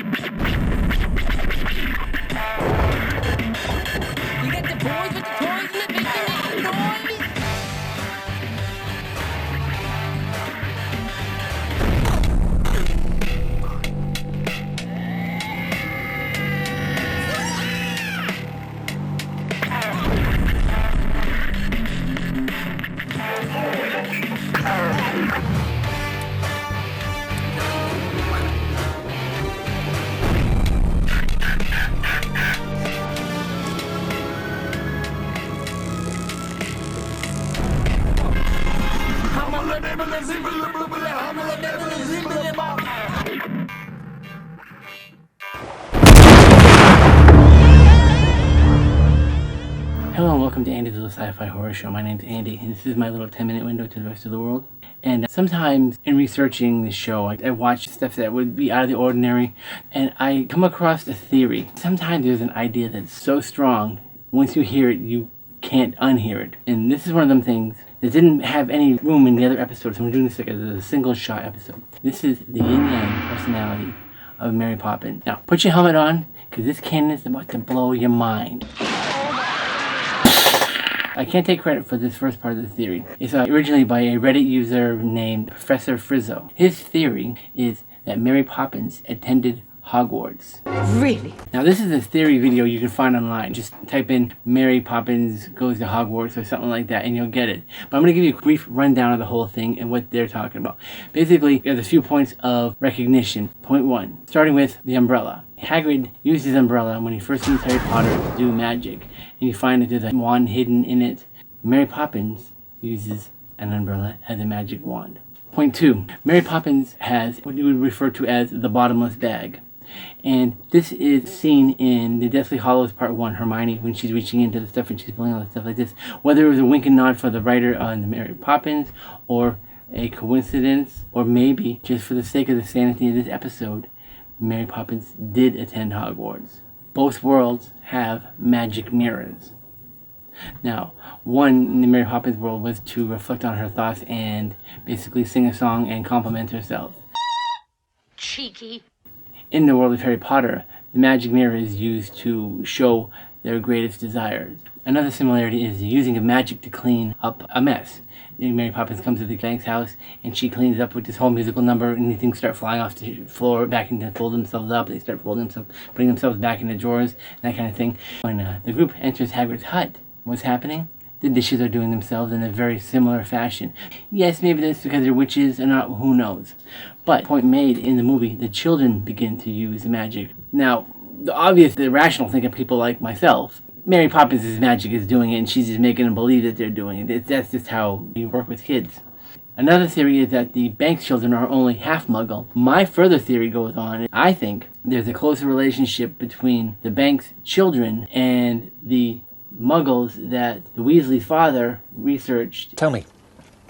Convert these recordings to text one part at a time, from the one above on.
You got the boys with the toys and the big making noise. Hello and welcome to Andy's Little Sci-Fi Horror Show. My name's Andy and this is my little 10-minute window to the rest of the world. And sometimes in researching this show, I watch stuff that would be out of the ordinary and I come across a theory. Sometimes there's an idea that's so strong, once you hear it, you can't unhear it. And this is one of them things that didn't have any room in the other episodes, so I'm doing this like as a single shot episode. This is the yin-yang personality of Mary Poppins. Now, put your helmet on, because this cannon is about to blow your mind. I can't take credit for this first part of the theory. It's originally by a Reddit user named Professor Frizzo. His theory is that Mary Poppins attended Hogwarts. Really? Now this is a theory video you can find online. Just type in Mary Poppins goes to Hogwarts or something like that and you'll get it. But I'm going to give you a brief rundown of the whole thing and what they're talking about. Basically, there's a few points of recognition. Point one, starting with the umbrella. Hagrid used his umbrella when he first meets Harry Potter to do magic. And you find that there's a wand hidden in it. Mary Poppins uses an umbrella as a magic wand. Point two, Mary Poppins has what you would refer to as the bottomless bag. And this is seen in the Deathly Hallows Part 1, Hermione, when she's reaching into the stuff and she's pulling all the stuff like this. Whether it was a wink and nod for the writer on the Mary Poppins, or a coincidence, or maybe just for the sake of the sanity of this episode, Mary Poppins did attend Hogwarts. Both worlds have magic mirrors. Now, one in the Mary Poppins world was to reflect on her thoughts and basically sing a song and compliment herself. Cheeky. In the world of Harry Potter, the magic mirror is used to show their greatest desires. Another similarity is using of magic to clean up a mess. Mary Poppins comes to the bank's house and she cleans up with this whole musical number and things start flying off the floor, back into fold themselves up, they start folding themselves, putting themselves back in the drawers, that kind of thing. When the group enters Hagrid's hut, what's happening? The dishes are doing themselves in a very similar fashion. Yes, maybe that's because they're witches or not, who knows. But, point made in the movie, the children begin to use magic. Now, the obvious, the rational thing of people like myself, Mary Poppins' magic is doing it and she's just making them believe that they're doing it. That's just how you work with kids. Another theory is that the Banks children are only half Muggle. My further theory goes on. I think there's a closer relationship between the Banks children and the Muggles that the Weasley's father researched. Tell me,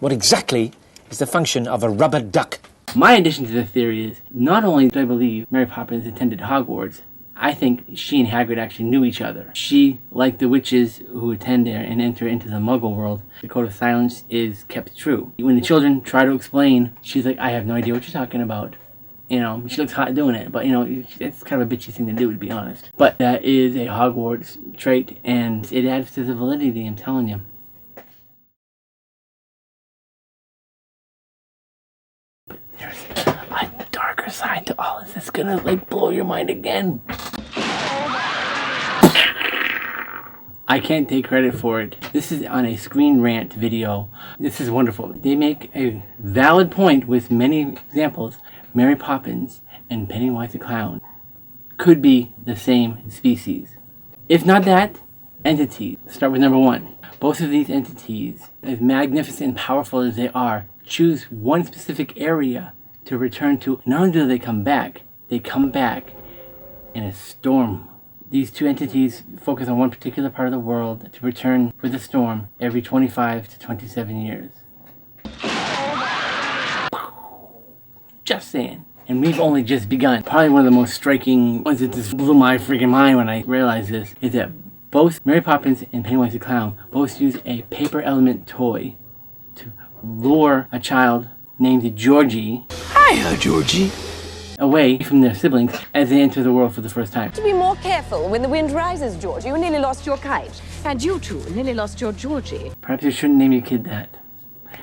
what exactly is the function of a rubber duck? My addition to the theory is, not only do I believe Mary Poppins attended Hogwarts, I think she and Hagrid actually knew each other. She, like the witches who attend there and enter into the Muggle world, the code of silence is kept true. When the children try to explain, she's like, I have no idea what you're talking about. You know, she looks hot doing it, but you know, it's kind of a bitchy thing to do, to be honest. But that is a Hogwarts trait, and it adds to the validity, I'm telling you. But there's a darker side to all of this, gonna like blow your mind again. I can't take credit for it. This is on a Screen Rant video. This is wonderful. They make a valid point with many examples. Mary Poppins and Pennywise the Clown could be the same species. If not that, entities. Start with number one. Both of these entities, as magnificent and powerful as they are, choose one specific area to return to. Not only do they come back in a storm. These two entities focus on one particular part of the world to return with a storm every 25 to 27 years. Just saying. And we've only just begun. Probably one of the most striking ones that just blew my freaking mind when I realized this is that both Mary Poppins and Pennywise the Clown both use a paper element toy to lure a child named Georgie. Hiya, Georgie. away from their siblings as they enter the world for the first time. To be more careful when the wind rises, George. You nearly lost your kite. And you too nearly lost your Georgie. Perhaps you shouldn't name your kid that.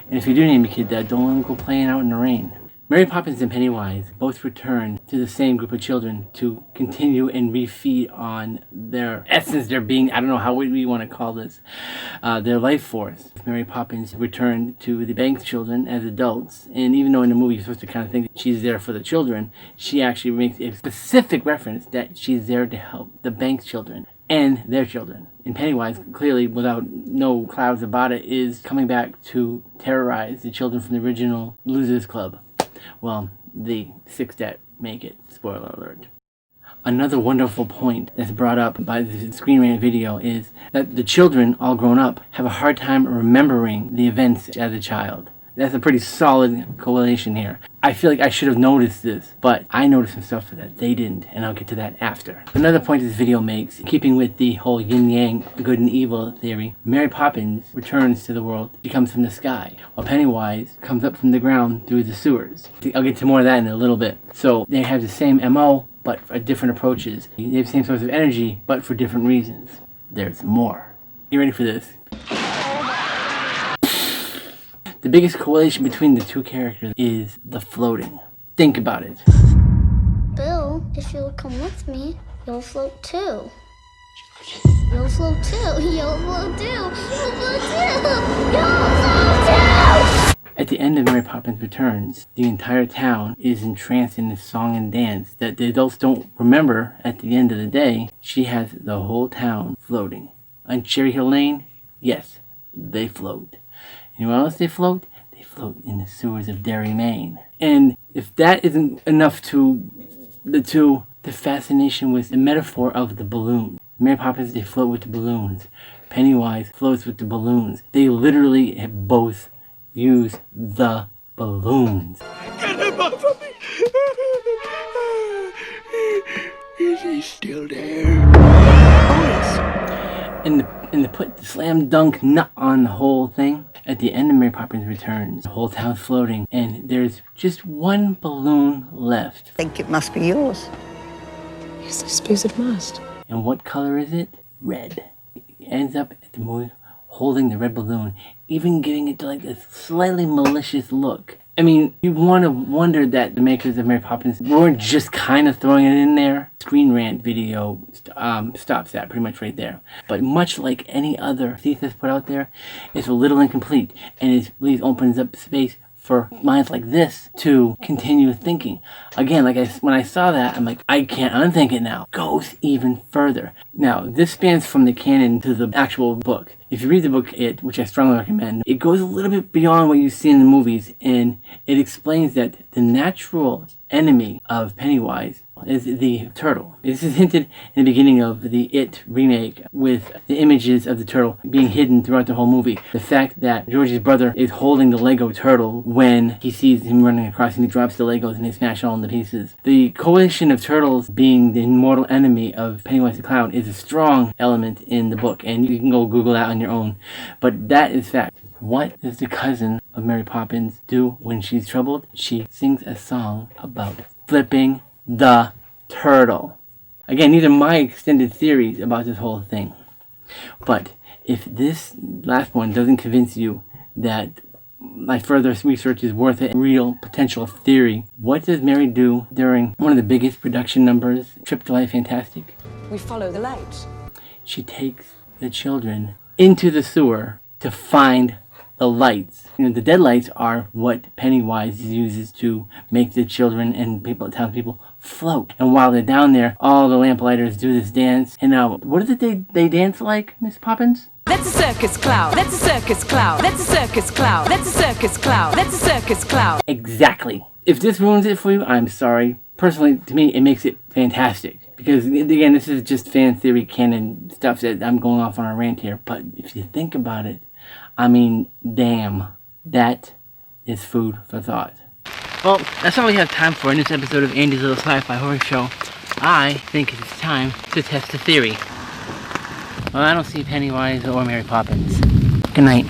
And if you do name your kid that, don't let him go playing out in the rain. Mary Poppins and Pennywise both return to the same group of children to continue and refeed on their essence, their being, I don't know how we want to call this, their life force. Mary Poppins returned to the Banks children as adults, and even though in the movie you're supposed to kind of think that she's there for the children, she actually makes a specific reference that she's there to help the Banks children and their children. And Pennywise, clearly, without no clouds about it, is coming back to terrorize the children from the original Losers Club. Well, the 6 that make it. Spoiler alert. Another wonderful point that's brought up by the Screen Rant video is that the children, all grown up, have a hard time remembering the events as a child. That's a pretty solid correlation here. I feel like I should have noticed this, but I noticed some stuff that they didn't, and I'll get to that after. Another point this video makes, keeping with the whole yin-yang, good and evil theory, Mary Poppins returns to the world. She comes from the sky, while Pennywise comes up from the ground through the sewers. I'll get to more of that in a little bit. So they have the same MO, but for different approaches. They have the same source of energy, but for different reasons. There's more. You ready for this? The biggest correlation between the two characters is the floating. Think about it. Bill, if you'll come with me, you'll float too. You'll float too. You'll float too. You'll float too. You'll float too. At the end of Mary Poppins Returns, the entire town is entranced in this song and dance that the adults don't remember at the end of the day. She has the whole town floating. On Cherry Hill Lane, yes, they float. You know where else they float? They float in the sewers of Derry, Maine. And if that isn't enough to the two, the fascination with the metaphor of the balloon. Mary Poppins, they float with the balloons. Pennywise floats with the balloons. They literally have both used the balloons. Get him off of me! Is he still there? Oh, yes. And to put the slam dunk nut on the whole thing, at the end of Mary Poppins Returns, the whole town's floating, and there's just one balloon left. I think it must be yours. Yes, I suppose it must. And what color is it? Red. He ends up at the movie holding the red balloon, even giving it like a slightly malicious look. I mean, you want to wonder that the makers of Mary Poppins weren't just kind of throwing it in there. Screen Rant video stops that pretty much right there. But much like any other thesis put out there, it's a little incomplete, and it really opens up space for minds like this to continue thinking. Again, when I saw that, I'm like, I can't unthink it now. Goes even further. Now, this spans from the canon to the actual book. If you read the book, which I strongly recommend, it goes a little bit beyond what you see in the movies, and it explains that the natural enemy of Pennywise is the turtle. This is hinted in the beginning of the It remake, with the images of the turtle being hidden throughout the whole movie. The fact that George's brother is holding the Lego turtle when he sees him running across and he drops the Legos and they smash all into pieces. The coalition of turtles being the mortal enemy of Pennywise the Clown is a strong element in the book, and you can go Google that on your own. But that is fact. What does the cousin of Mary Poppins do when she's troubled? She sings a song about flipping the turtle. Again, these are my extended theories about this whole thing. But if this last one doesn't convince you that my further research is worth a real potential theory, what does Mary do during one of the biggest production numbers, Trip to Life Fantastic? We follow the light. She takes the children into the sewer to find the lights. You know, the dead lights are what Pennywise uses to make the children and townspeople float. And while they're down there, all the lamplighters do this dance. And now, what is it they dance like, Miss Poppins? That's a circus clown. That's a circus clown. That's a circus clown. That's a circus clown. That's a circus clown. Exactly. If this ruins it for you, I'm sorry. Personally, to me, it makes it fantastic. Because, again, this is just fan theory, canon stuff that I'm going off on a rant here. But if you think about it, I mean, damn, that is food for thought. Well, that's all we have time for in this episode of Andy's Little Sci-Fi Horror Show. I think it's time to test the theory. Well, I don't see Pennywise or Mary Poppins. Good night.